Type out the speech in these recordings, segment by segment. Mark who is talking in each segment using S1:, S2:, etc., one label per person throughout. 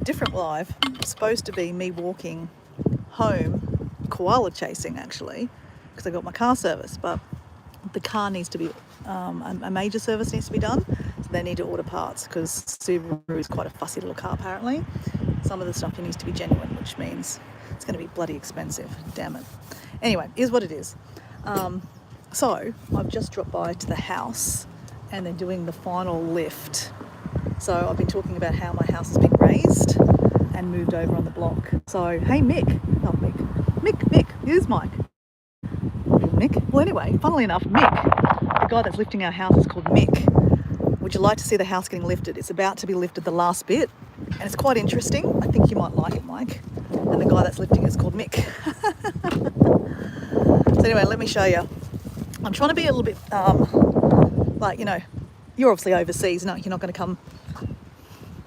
S1: different live. It's supposed to be me walking home, koala chasing actually, because I got my car serviced, but the car needs to be, a major service needs to be done, so they need to order parts because Subaru is quite a fussy little car apparently. Some of the stuff needs to be genuine, which means it's going to be bloody expensive, damn it. Anyway, here's what it is. So I've just dropped by to the house and they're doing the final lift. So I've been talking about how my house has been raised and moved over on the block. So, hey Mick, not Mick, here's Mike. Mick? Well anyway, funnily enough, Mick, the guy that's lifting our house is called Mick. Would you like to see the house getting lifted? It's about to be lifted, the last bit, and it's quite interesting. I think you might like it, Mike. And the guy that's lifting is called Mick. So anyway, let me show you. I'm trying to be a little bit, like, you know, you're obviously overseas, no, you're not going to come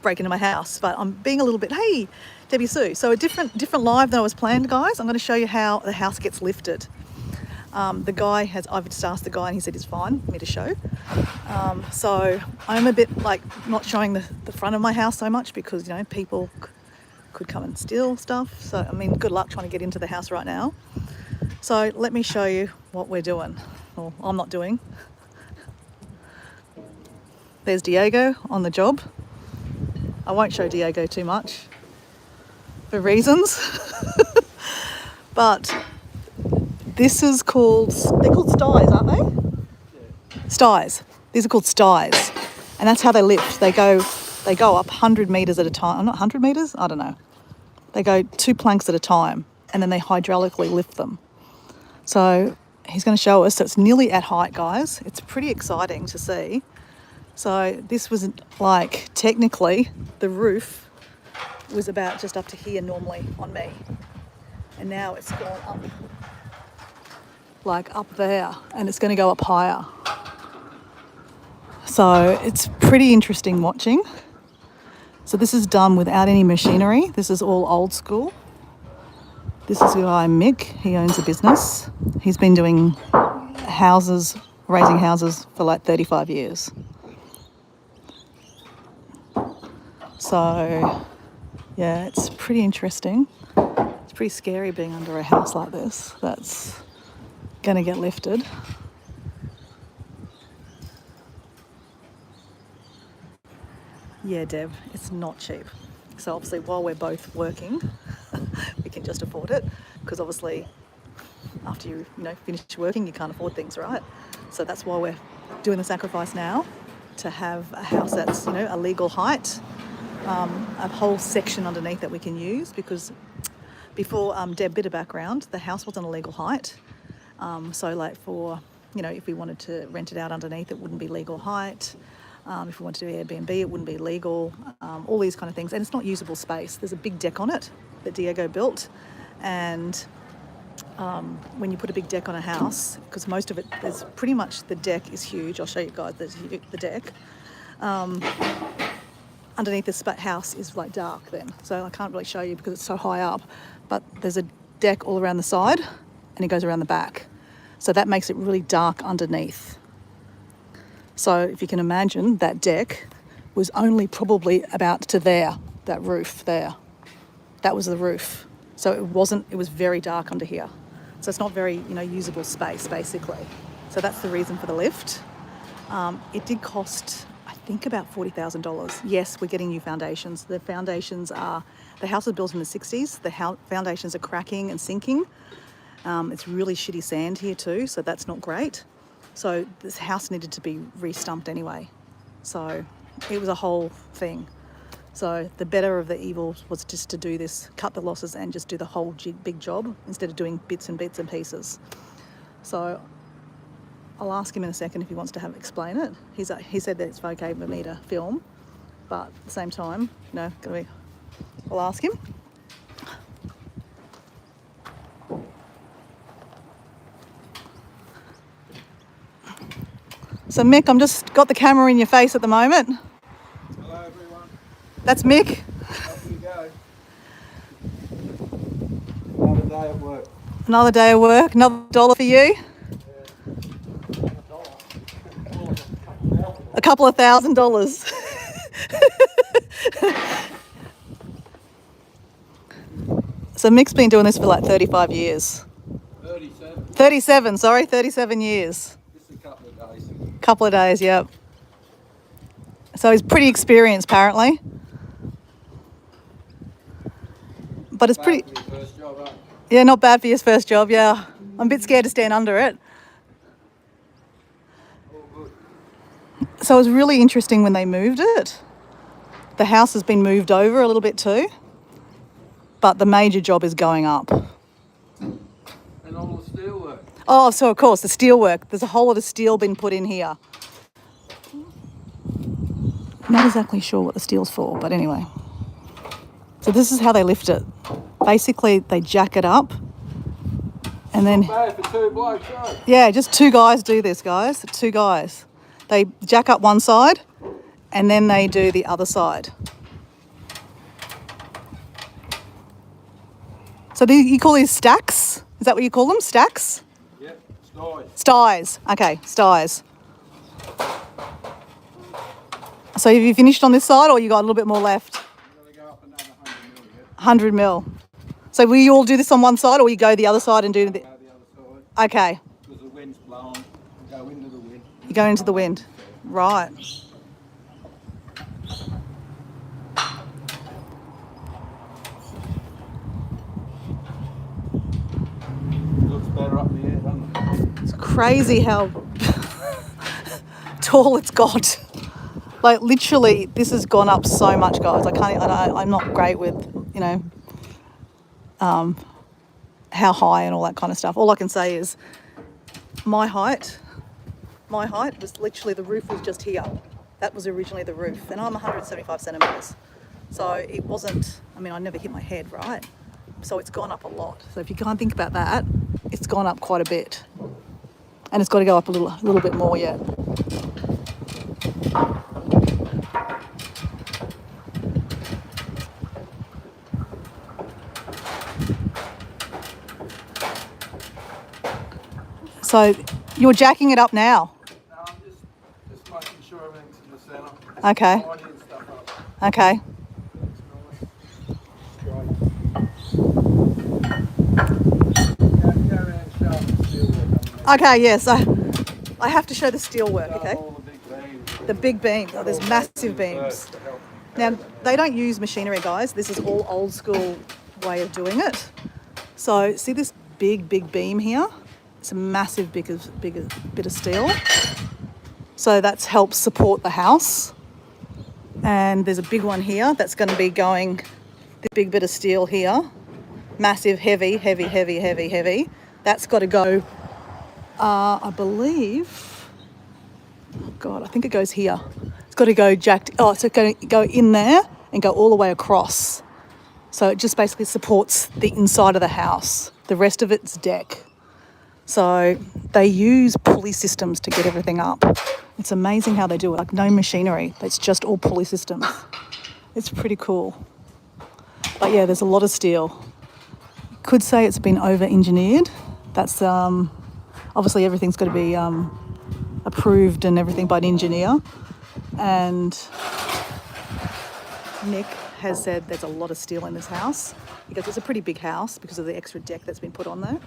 S1: break into my house, but I'm being a little bit, hey, Debbie Sue. So a different live than I was planned, guys. I'm going to show you how the house gets lifted. The guy I've just asked the guy and he said it's fine for me to show. So I'm a bit like not showing the front of my house so much because, you know, people could come and steal stuff. So, I mean, good luck trying to get into the house right now. So let me show you what we're doing, or I'm not doing. There's Diego on the job. I won't show Diego too much for reasons. But this is called, they're called styes, aren't they? Yeah. Styes. These are called styes. And that's how they lift. They go up 100 metres at a time. Not 100 metres? I don't know. They go 2 planks at a time and then they hydraulically lift them. So he's going to show us. So it's nearly at height, guys. It's pretty exciting to see. So this was like, technically, the roof was about just up to here normally on me. And now it's gone up, like up there, and it's going to go up higher. So it's pretty interesting watching. So this is done without any machinery. This is all old school. This is the guy Mick. He owns a business. He's been doing houses, raising houses for like 35 years. So, yeah, it's pretty interesting. It's pretty scary being under a house like this that's going to get lifted. Yeah, Deb, it's not cheap. So obviously while we're both working, we can just afford it because obviously after you finish working, you can't afford things, right? So that's why we're doing the sacrifice now to have a house that's, a legal height. A whole section underneath that we can use because before, Deb, bit of background, the house wasn't a legal height. So like for, if we wanted to rent it out underneath, it wouldn't be legal height. If we wanted to do Airbnb, it wouldn't be legal. All these kind of things. And it's not usable space. There's a big deck on it that Diego built. And when you put a big deck on a house, because most of it, there's pretty much, the deck is huge. I'll show you guys the deck. Underneath this house is like dark then. So I can't really show you because it's so high up. But there's a deck all around the side and it goes around the back. So that makes it really dark underneath. So if you can imagine, that deck was only probably about to there, that roof there. That was the roof. So it was very dark under here. So it's not very, usable space basically. So that's the reason for the lift. It did cost, I think, about $40,000. Yes, we're getting new foundations. The house was built in the 60s. The foundations are cracking and sinking. It's really shitty sand here too, so that's not great. So this house needed to be re-stumped anyway. So it was a whole thing. So the better of the evils was just to do this, cut the losses and just do the whole big job instead of doing bits and pieces. So I'll ask him in a second if he wants to explain it. He said that it's okay for me to film, but at the same time, I'll ask him. So Mick, I'm just got the camera in your face at the moment.
S2: Hello everyone.
S1: That's Mick.
S2: Off you go. Another day at work.
S1: Another day of work, another $1 for you. A couple of $1,000. So Mick's been doing this for like 35 years.
S2: 37.
S1: 37, sorry, 37 years.
S2: Just a couple of days.
S1: Couple of days, yep. So he's pretty experienced apparently. But it's pretty,
S2: Bad for your first job, eh?
S1: yeah, not bad for his first job, yeah. I'm a bit scared to stand under it.
S2: All good.
S1: So it was really interesting when they moved it. The house has been moved over a little bit too, but the major job is going up.
S2: And all the steel work.
S1: Oh, so of course, the steel work. There's a whole lot of steel been put in here. Not exactly sure what the steel's for, but anyway. So this is how they lift it. Basically, they jack it up and then,
S2: Bad for two blokes, eh?
S1: yeah, just two guys do this, guys. Two guys. They jack up one side and then they do the other side. So you call these stacks? Is that what you call them? Stacks?
S2: Yep, stores.
S1: Sties. Okay, sties. So have you finished on this side or you got a little bit more left?
S2: I'm going to go up another 100 mil yet.
S1: 100 mil. So will you all do this on one side or will you go the other side and do the...
S2: Go the other side.
S1: Okay,
S2: Because the wind's blowing. Go into the wind.
S1: you go into the wind. Right.
S2: Looks better up in the air, doesn't it?
S1: It's crazy how tall it's got. Like literally, this has gone up so much, guys. I'm not great with, you know, how high and all that kind of stuff. All I can say is my height was literally, the roof was just here. That was originally the roof, and I'm 175 centimetres. So it wasn't, I mean, I never hit my head, right? So it's gone up a lot. So if you can't think about that, it's gone up quite a bit. And it's got to go up a little bit more yet. So you're jacking it up now?
S2: No, I'm just making sure everything's in the centre.
S1: Okay.
S2: Tidying stuff up.
S1: Okay.
S2: Looks nice. Straight. Go around and show them the steel work.
S1: Okay, yes. I have to show the steel work, okay?
S2: All the big beams.
S1: The big beams. Oh, there's massive beams.
S2: To help.
S1: Now, they don't use machinery, guys. This is all old school way of doing it. So, see this big beam here? It's a massive big bit of steel. So that's helps support the house. And there's a big one here that's going to be going, this big bit of steel here. Massive, heavy. That's got to go, I believe, oh God, I think it goes here. It's got to go jacked, so it's going to go in there and go all the way across. So it just basically supports the inside of the house. The rest of it's deck. So they use pulley systems to get everything up. It's amazing how they do it, like no machinery. It's just all pulley systems. It's pretty cool. But yeah, there's a lot of steel. Could say it's been over-engineered. That's, obviously everything's got to be approved and everything by an engineer. And Nick has said there's a lot of steel in this house. He goes, it's a pretty big house because of the extra deck that's been put on there.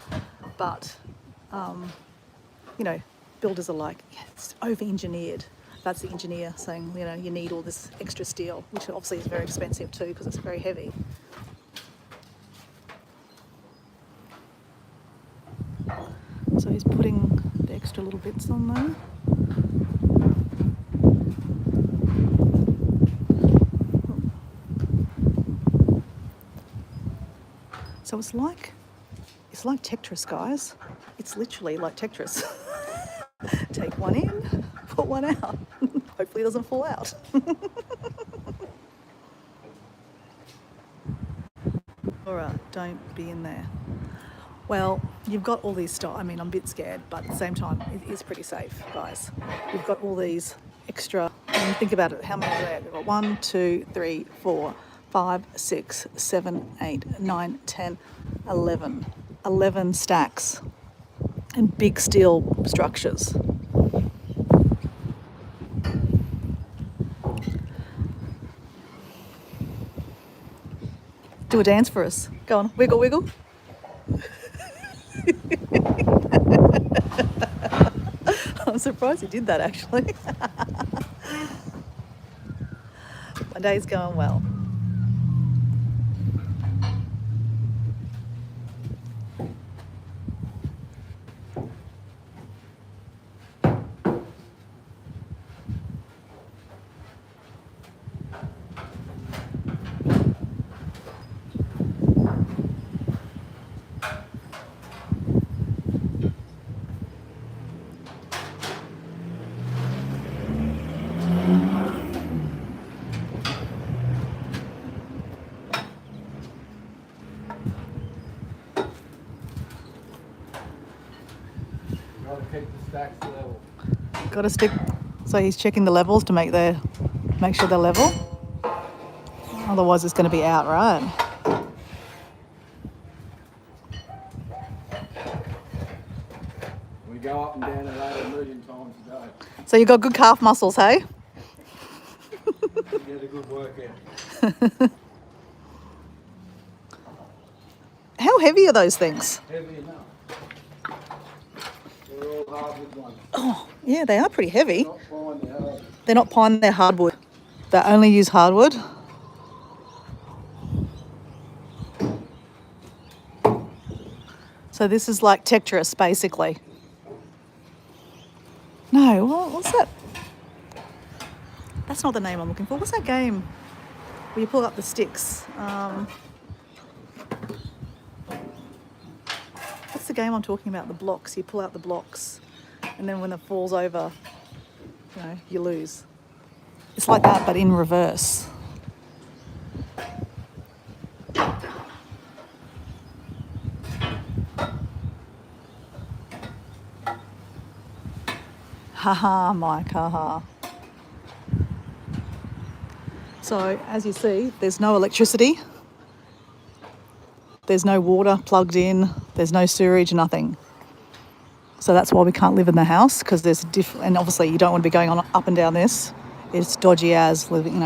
S1: But, you know, builders are like, yeah, it's over-engineered. That's the engineer saying, you know, you need all this extra steel, which obviously is very expensive too because it's very heavy. So he's putting the extra little bits on there. So it's like Tetris, guys. It's literally like Tetris. Take one in, put one out. Hopefully it doesn't fall out. All right, don't be in there. Well, you've got all these I mean, I'm a bit scared, but at the same time, it is pretty safe, guys. You've got all these extra, and think about it, how many are there? We've got 1, 2, 3, 4, 5, 6, 7, 8, 9, 10, 11. 11 stacks and big steel structures. Do a dance for us. Go on, wiggle, wiggle. I'm surprised you did that actually. My day's going well.
S2: Gotta keep the stacks level.
S1: Got to stick. So he's checking the levels to make sure they're level. Otherwise, it's going to be out, right?
S2: We go up and down it over 1 million times a day.
S1: So you got good calf muscles, hey?
S2: You get a good workout.
S1: How heavy are those things?
S2: Heavy enough. They're all hardwood ones.
S1: Oh, yeah, they are pretty heavy.
S2: Not fine, they're hard.
S1: They're not pine, they're hardwood. They only use hardwood. So this is like Tetris, basically. No, what's that? That's not the name I'm looking for. What's that game where you pull up the sticks? What's the game I'm talking about? The blocks. You pull out the blocks, and then when it falls over, you lose. It's like that, but in reverse. Haha, Mike, haha. So, as you see, there's no electricity. There's no water plugged in. There's no sewerage, nothing. So that's why we can't live in the house, because there's and obviously you don't want to be going on up and down this. It's dodgy as living,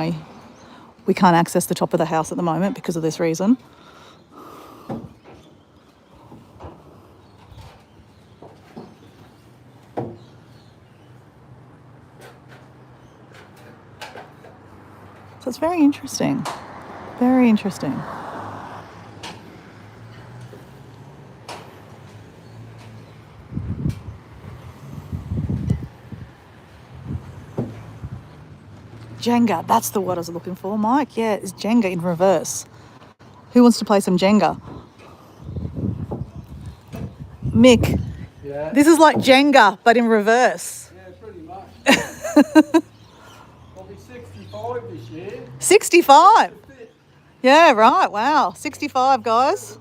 S1: we can't access the top of the house at the moment because of this reason. So it's very interesting. Very interesting. Jenga, that's the word I was looking for, Mike. Yeah, it's Jenga in reverse. Who wants to play some Jenga? Mick,
S2: Yeah.
S1: this is like Jenga, but in reverse.
S2: Yeah, pretty much. Probably 65 this year.
S1: 65? Yeah, right, wow. 65, guys.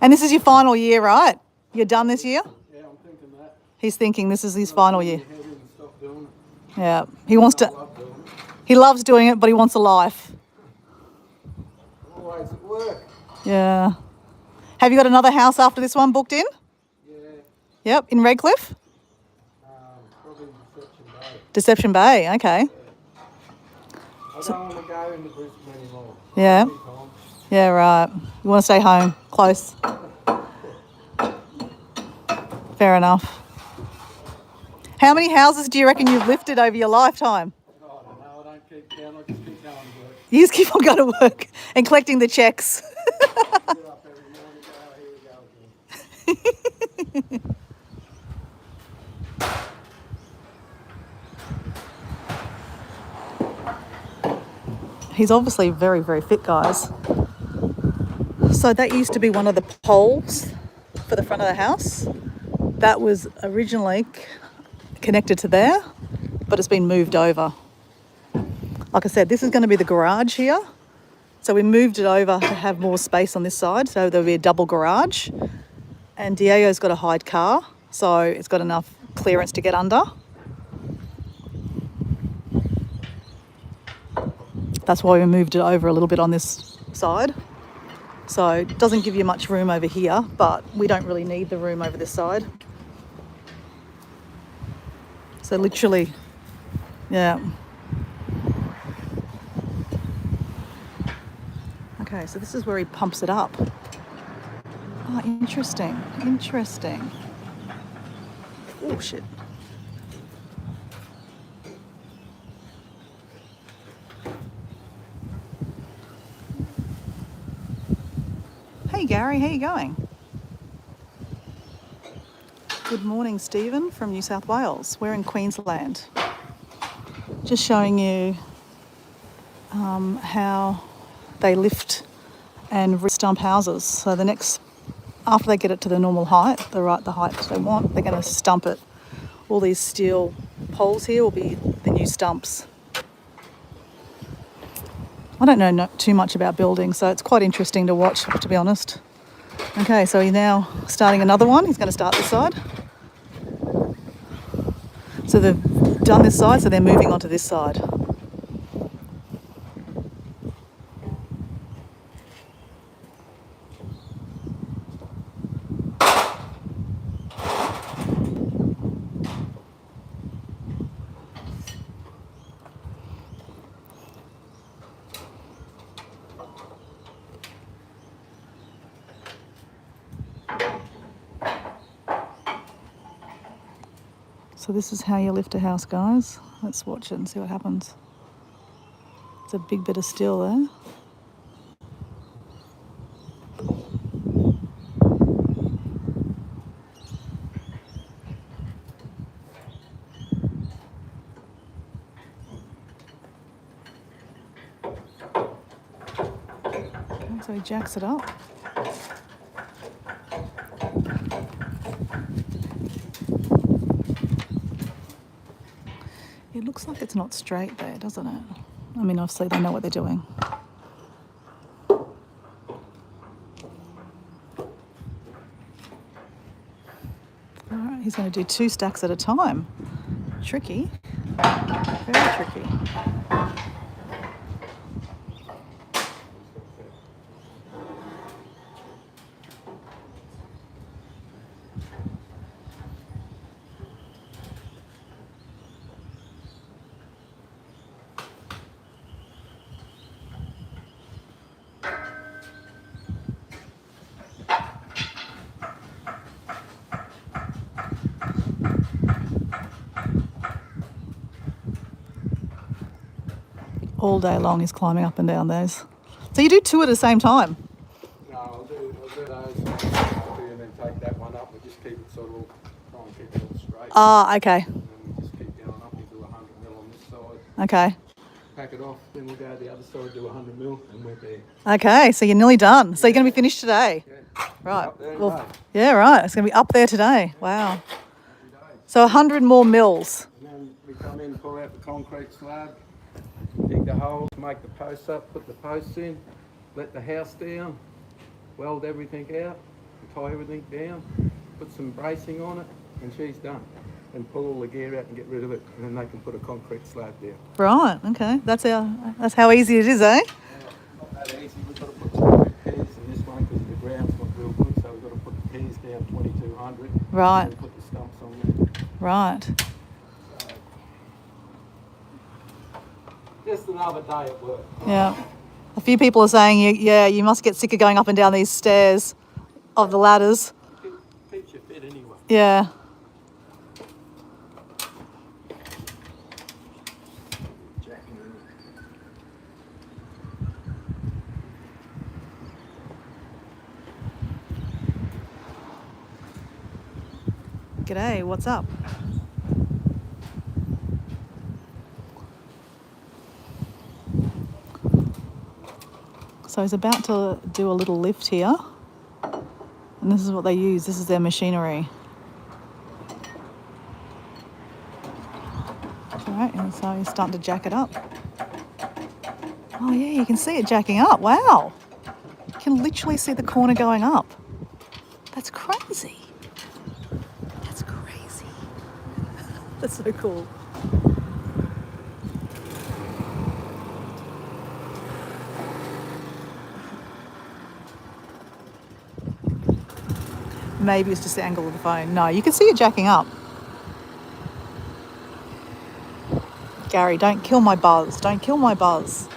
S1: And this is your final year, right? You're done this year?
S2: Yeah, I'm thinking that.
S1: He's thinking this is his final year.
S2: Head in and stop doing it.
S1: Yeah, he wants
S2: I
S1: to,
S2: love doing it.
S1: he loves doing it, but he wants a life.
S2: Always at work.
S1: Yeah. Have you got another house after this one booked in?
S2: Yeah.
S1: Yep, in Redcliffe?
S2: Probably Deception Bay.
S1: Deception Bay, okay.
S2: I don't want to go into Brisbane anymore.
S1: Yeah.
S2: Big time.
S1: Yeah, right. You want to stay home, close. Fair enough. How many houses do you reckon you've lifted over your lifetime?
S2: I don't know. I don't keep count. I just keep going to work.
S1: You just keep on going to work and collecting the checks.
S2: Get up every morning and go, here we go again.
S1: He's obviously very, very fit, guys. So that used to be one of the poles for the front of the house. That was originally connected to there, but it's been moved over. Like I said, this is going to be the garage here. So we moved it over to have more space on this side. So there'll be a double garage. And Diego's got a hide car, so it's got enough clearance to get under. That's why we moved it over a little bit on this side. So it doesn't give you much room over here, but we don't really need the room over this side. So literally, yeah. Okay, so this is where he pumps it up. Oh, interesting, interesting. Oh, shit. Hey, Gary, how you going? Good morning, Stephen from New South Wales. We're in Queensland. Just showing you how they lift and stump houses. So after they get it to the normal height, the height they want, they're going to stump it. All these steel poles here will be the new stumps. I don't know too much about building, so it's quite interesting to watch, to be honest. Okay, so he's now starting another one. He's going to start this side. So they've done this side, so they're moving on to this side. So this is how you lift a house, guys. Let's watch it and see what happens. It's a big bit of steel there. Okay, so he jacks it up. It looks like it's not straight there, doesn't it? I mean, obviously they know what they're doing. All right, he's going to do 2 stacks at a time. Tricky. Very tricky. All day long he's climbing up and down those. So you do 2 at the same time?
S2: No, I'll do those and then take that one up. We just keep it sort of, try and keep it all straight.
S1: Ah, okay.
S2: And then we just keep going up into 100 mil on this side.
S1: Okay.
S2: Pack it off, then we'll go to the other side, do 100 mil, and we're there.
S1: Okay, so you're nearly done. So you're going to be finished today?
S2: Yeah.
S1: Right.
S2: Up there
S1: Well, yeah, right. It's going to be up there today. Wow. So 100 more mils.
S2: And then we come in, pull out the concrete slab, dig the holes, make the posts up, put the posts in, let the house down, weld everything out, tie everything down, put some bracing on it, and she's done. And pull all the gear out and get rid of it, and then they can put a concrete slab down.
S1: Right. Okay. That's how easy it is, eh?
S2: Not that easy. We've got to put some good pairs in this one because the ground's not real good, so we've got to put the pairs down 2200.
S1: Right.
S2: And put the stumps on there.
S1: Right.
S2: Just another day at work.
S1: Yeah. A few people are saying, yeah, you must get sick of going up and down these stairs of the ladders.
S2: Keeps you fit anyway.
S1: Yeah. G'day, what's up? So he's about to do a little lift here. And this is what they use. This is their machinery. Alright, and so he's starting to jack it up. Oh yeah, you can see it jacking up. Wow. You can literally see the corner going up. That's crazy. That's crazy. That's so cool. Maybe it's just the angle of the phone. No, you can see it jacking up. Gary, don't kill my buzz. Don't kill my buzz.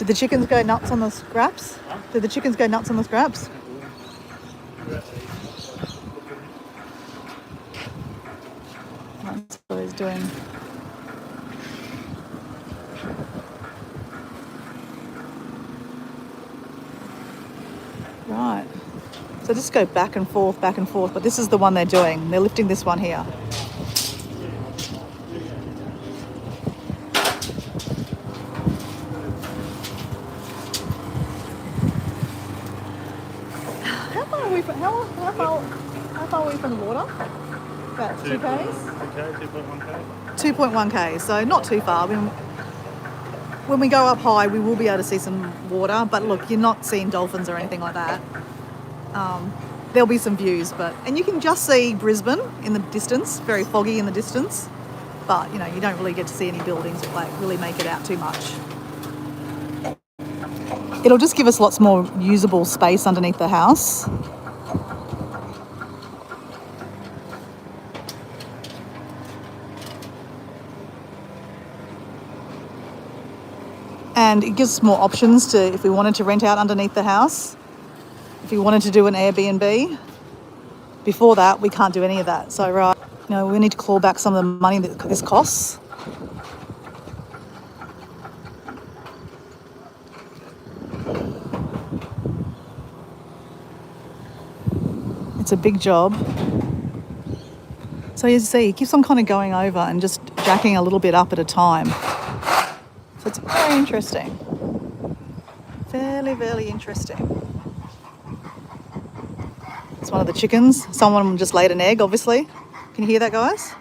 S1: Did the chickens go nuts on the scraps? Did the chickens go nuts on the scraps? That's what he's doing. Right. So just go back and forth, but this is the one they're doing. They're lifting this one here. How far are we from the water? About 2 k's?
S3: 2.1 k.
S1: 2.1 k's, so not too far. When we go up high, we will be able to see some water, but look, you're not seeing dolphins or anything like that. There'll be some views, and you can just see Brisbane in the distance, very foggy in the distance, but you know, you don't really get to see any buildings that like really make it out too much. It'll just give us lots more usable space underneath the house. And it gives us more options to, if we wanted to rent out underneath the house, if we wanted to do an Airbnb. Before that, we can't do any of that. So, right, you know, we need to claw back some of the money that this costs. It's a big job. So as you see, it keeps on kind of going over and just jacking a little bit up at a time. So it's very interesting. Fairly, very interesting. It's one of the chickens. Someone just laid an egg, obviously. Can you hear that, guys?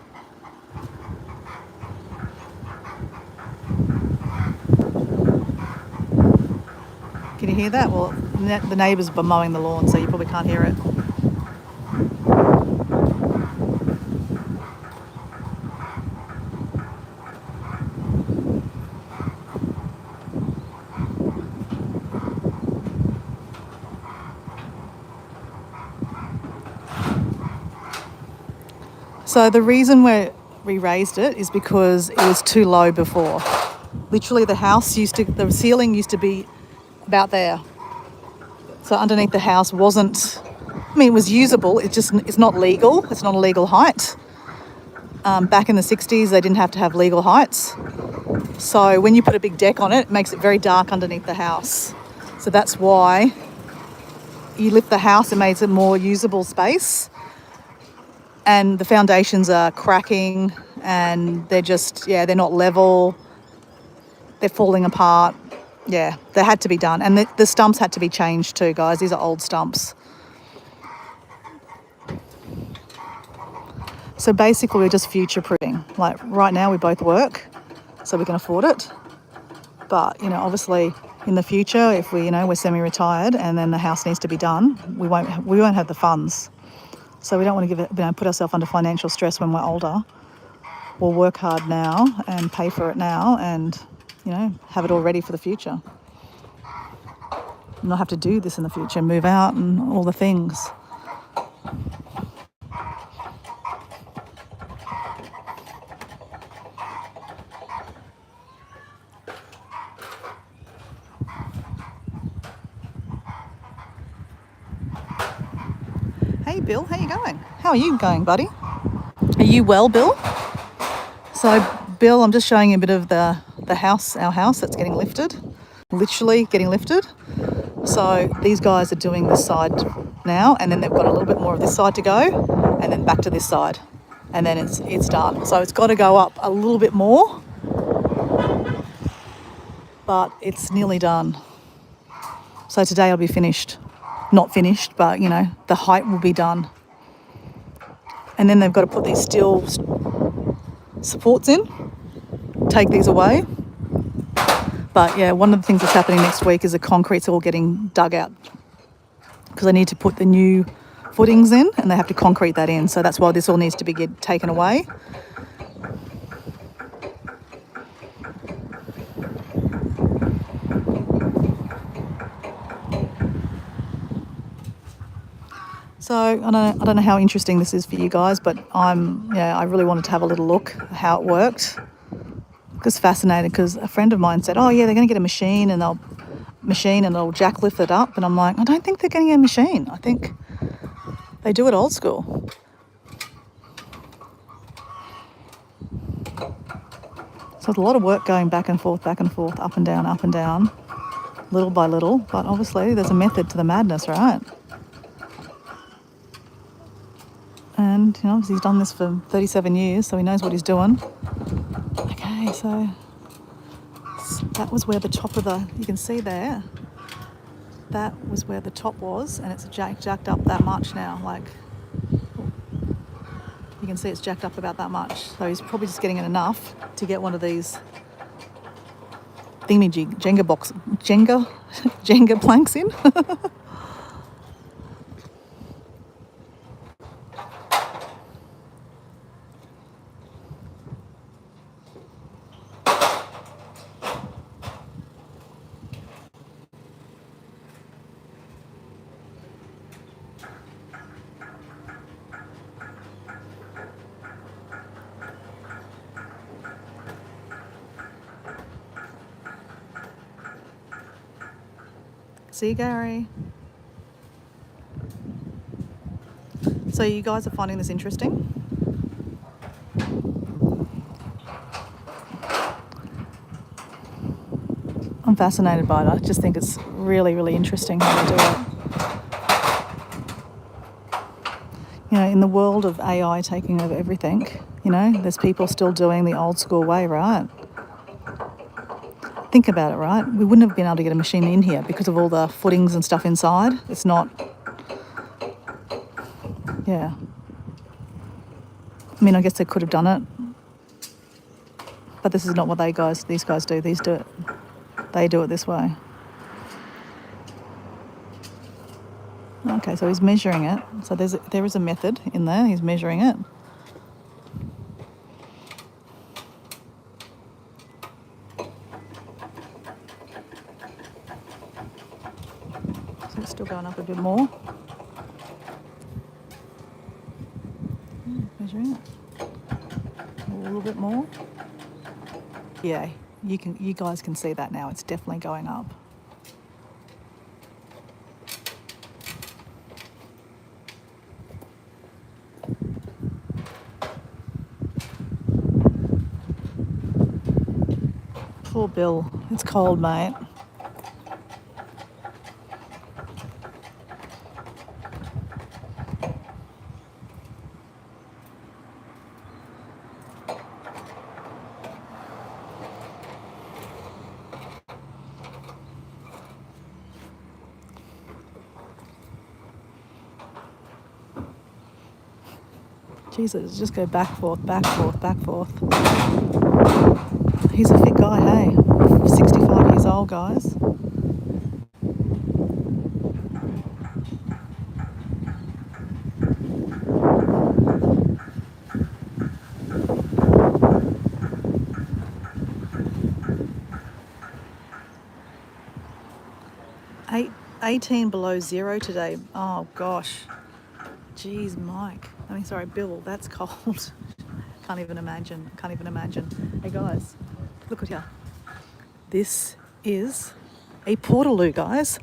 S1: Can you hear that? Well, the neighbours are mowing the lawn, so you probably can't hear it. So the reason we raised it is because it was too low before. Literally the ceiling used to be about there. So underneath the house it was usable, it's not legal, it's not a legal height. Back in the 60s they didn't have to have legal heights. So when you put a big deck on it, it makes it very dark underneath the house. So that's why you lift the house, it makes it more usable space. And the foundations are cracking and they're not level. They're falling apart. Yeah, they had to be done. And the stumps had to be changed too, guys. These are old stumps. So basically we're just future-proofing. Like right now we both work, so we can afford it. But, you know, obviously in the future, if we're semi-retired and then the house needs to be done, we won't have the funds. So we don't want to put ourselves under financial stress when we're older. We'll work hard now and pay for it now and, have it all ready for the future. And not have to do this in the future, move out and all the things. Hey Bill, how you going? How are you going, buddy? Are you well, Bill? So Bill, I'm just showing you a bit of the house, our house that's getting lifted. Literally getting lifted. So these guys are doing this side now, and then they've got a little bit more of this side to go, and then back to this side. And then it's done. So it's got to go up a little bit more, but it's nearly done. So today I'll be finished. Not finished, but the height will be done. And then they've got to put these steel supports in, take these away. But yeah, one of the things that's happening next week is the concrete's all getting dug out because they need to put the new footings in and they have to concrete that in. So that's why this all needs to be taken away. So I don't know how interesting this is for you guys, but I really wanted to have a little look at how it worked. Just fascinated because a friend of mine said, oh yeah, they're going to get a machine and they'll machine and it'll jack lift it up. And I'm like, I don't think they're getting a machine. I think they do it old school. So it's a lot of work going back and forth, up and down, little by little. But obviously there's a method to the madness, right? And, you know, he's done this for 37 years, so he knows what he's doing. Okay, so that was where the top of the, you can see there, that was where the top was, and it's jacked up that much now. Like, you can see it's jacked up about that much. So he's probably just getting it enough to get one of these Jenga planks in. See, Gary? So you guys are finding this interesting? I'm fascinated by it. I just think it's really, really interesting how they do it. You know, in the world of AI taking over everything, you know, there's people still doing the old school way, right? Think about it, right? We wouldn't have been able to get a machine in here because of all the footings and stuff inside. It's not, yeah. I mean, I guess they could have done it, but this is not what these guys do. They do it this way. Okay, so he's measuring it. So there is a method in there. He's measuring it. So it's still going up a bit more. Measuring it. A little bit more. Yeah, you guys can see that now. It's definitely going up. Poor Bill. It's cold, mate. Jesus, just go back, forth, back, forth, back, forth. He's a fit guy, hey? 65 years old, guys. Eight, 18 below zero today. Oh, gosh. Jeez, Mike. I mean, sorry, Bill, that's cold. Can't even imagine. Hey, guys, look at here. This is a portaloo, guys.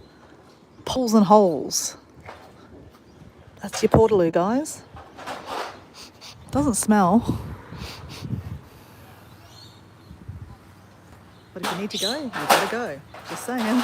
S1: Poles and holes. That's your portaloo, guys. Doesn't smell. But if you need to go, you gotta go. Just saying.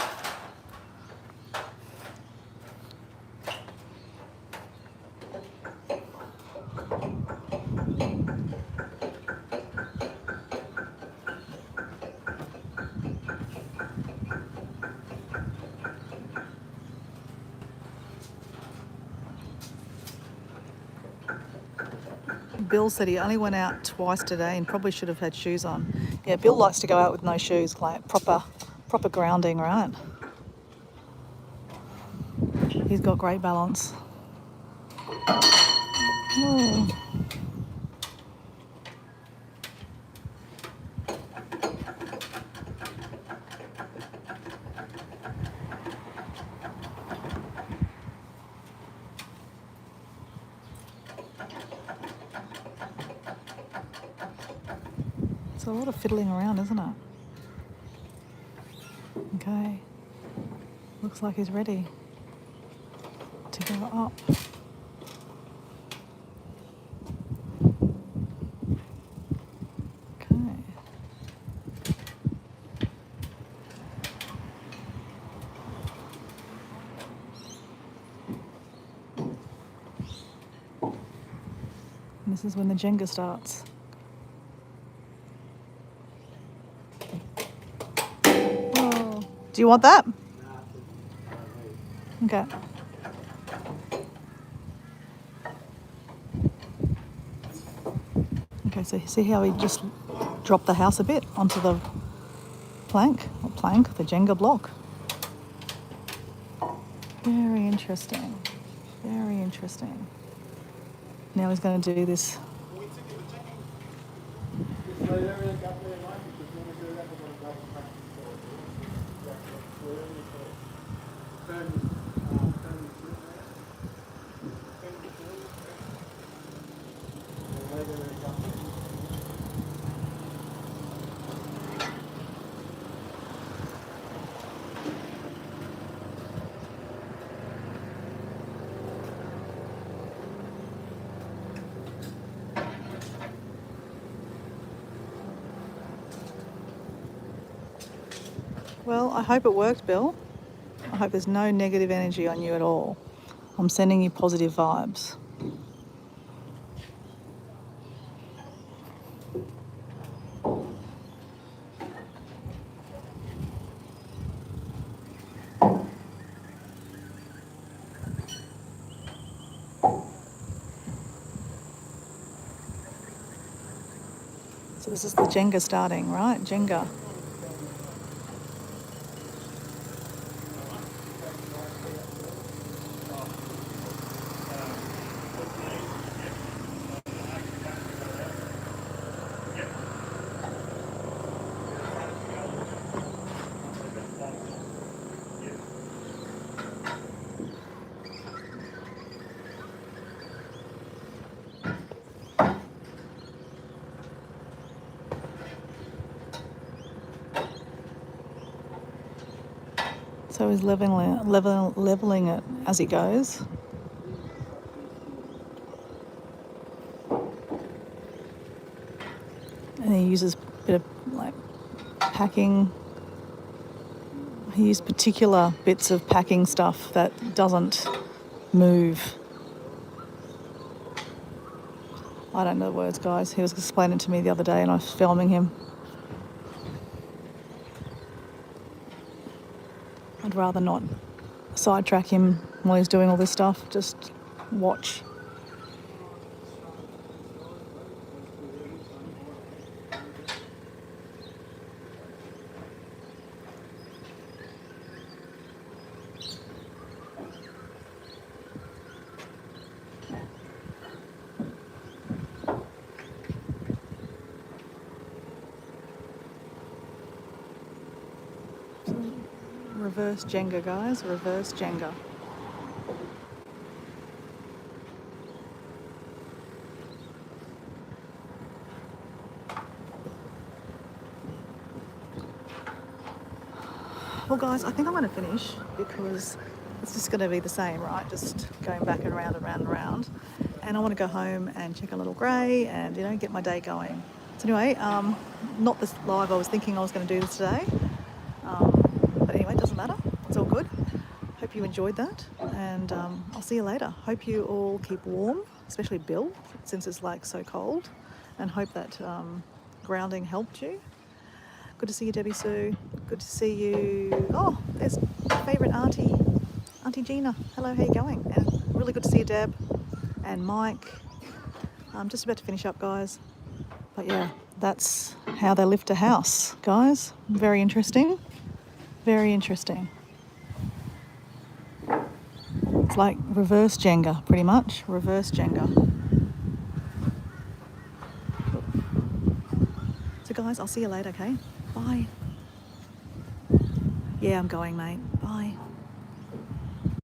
S1: Bill said he only went out twice today and probably should have had shoes on. Yeah, Bill likes to go out with no shoes, like proper grounding, right? He's got great balance. Oh. It's a lot of fiddling around, isn't it? Okay. Looks like he's ready to go up. Okay. And this is when the Jenga starts. Oh. Do you want that? Okay. Okay, so you see how he just dropped the house a bit onto the the Jenga block. Very interesting. Very interesting. Now he's going to do this. Well, I hope it worked, Bill. I hope there's no negative energy on you at all. I'm sending you positive vibes. So this is the Jenga starting, right? Jenga. So he's leveling it as he goes. And he uses a bit of like packing. He used particular bits of packing stuff that doesn't move. I don't know the words, guys. He was explaining to me the other day and I was filming him. I'd rather not sidetrack him while he's doing all this stuff. Just watch. Reverse Jenga, guys. Reverse Jenga. Well, guys, I think I'm going to finish because it's just going to be the same, right? Just going back and round and round and round. And I want to go home and check a little grey and, get my day going. So anyway, not this live I was thinking I was going to do this today. But anyway, it doesn't matter. It's all good. Hope you enjoyed that. And I'll see you later. Hope you all keep warm, especially Bill, since it's like so cold. And hope that grounding helped you. Good to see you, Debbie Sue. Good to see you. Oh, there's my favourite auntie, Auntie Gina. Hello, how you going? And really good to see you, Deb and Mike. I'm just about to finish up, guys. But yeah, that's how they lift a house, guys. Very interesting. Very interesting. It's like reverse Jenga, pretty much. Reverse Jenga. So guys, I'll see you later, okay? Bye. Yeah, I'm going, mate. Bye.